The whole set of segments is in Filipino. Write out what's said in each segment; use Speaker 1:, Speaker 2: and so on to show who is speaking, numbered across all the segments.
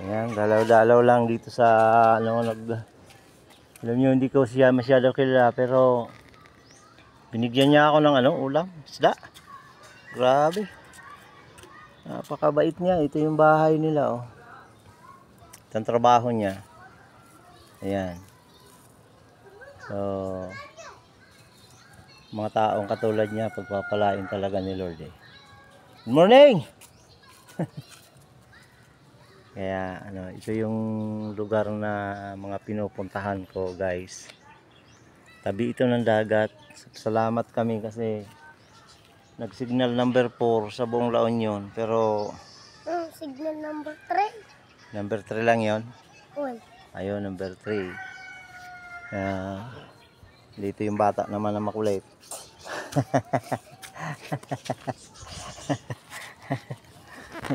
Speaker 1: Ayan, dalaw-dalaw lang dito sa alam nyo, hindi ko siya masyado kilala, pero binigyan niya ako ng ulam, isda. Grabe. Napakabait niya. Ito yung bahay nila, oh. Ito ang trabaho niya. Ayan. So, mga taong katulad niya, pagpapalain talaga ni Lord, eh. Good morning! Kaya ito yung lugar na mga pinupuntahan ko, guys. Tabi ito ng dagat. Salamat kami kasi nag-signal number 4 sa buong La Union, pero
Speaker 2: signal number 3.
Speaker 1: Number 3 lang 'yon.
Speaker 2: Ayun,
Speaker 1: number 3. Dito yung bata naman na makulit.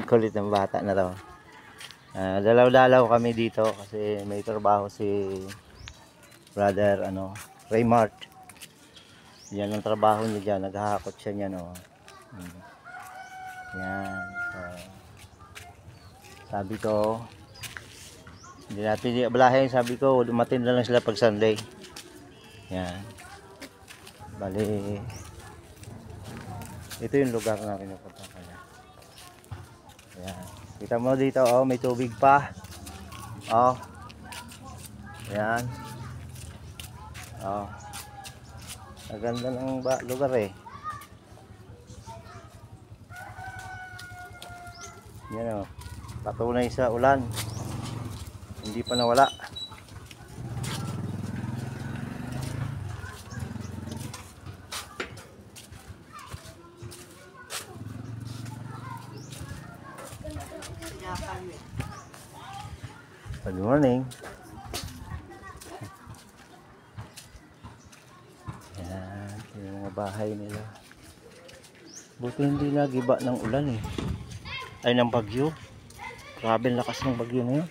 Speaker 1: Kulit ng bata na to. Dalaw-dalaw kami dito kasi may trabaho si brother Raymart. Yan ang trabaho niya dyan, naghahakot siya niyan, oh. Yan. Sabi ko hindi natin abalahin, sabi ko dumating na lang sila pag Sunday. Yan. Bali ito yung lugar na pinupunta ko na. Yan. Kita mo dito, oh, may tubig pa. Oh. Yan. Oh. Ang ganda ng lugar, eh. Yan, oh. Patunay sa ulan. Hindi pa nawala. Good morning. Yan, yung mga bahay nila. Buti hindi nagiba ng ulan, eh. Ay, ng bagyo. Grabe ang lakas ng bagyo na yun.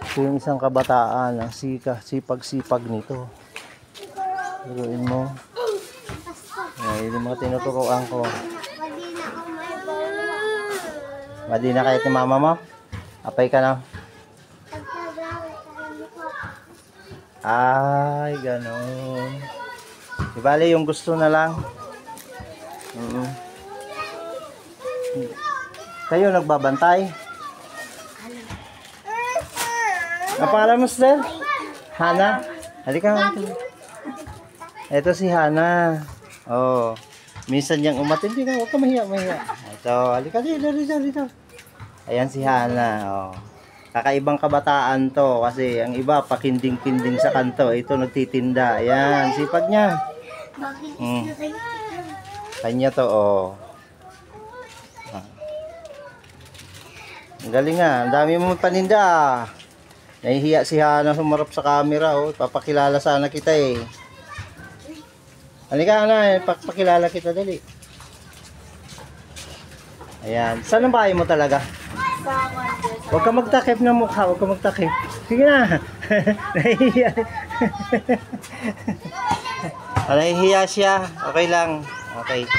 Speaker 1: Ito yung isang kabataan ang sipag-sipag nito. Biruin mo. Ay, yung mga tinuturoan ko. Madi na kahit ni mama mo? Apay ka na? Ay, ganon. Ibali yung gusto na lang. Kayo nagbabantay? Ang pangalan mo, sir? Hana? Halika. Ito si Hana. Oh. Minsan niyang umatin. Hindi ka, huwag ka mahiya. Ito, halika dito. Ayan si Hana. Oh. Kakaibang kabataan to. Kasi ang iba, pakinding-kinding sa kanto. Ito, nagtitinda. Ayan, sipag niya. Kanya to, oh. Ang galing nga. Ang dami mo paninda. Nahihiya si Hana sumarap sa camera, oh. Papakilala sana kita, eh. Halika na, pakilala kita dali. Ayan. Saan ang bahay mo talaga? Huwag ka magtakip ng mukha. Huwag ka magtakip. Sige na. Nahihiya. Nahihiya siya. Okay lang. Okay.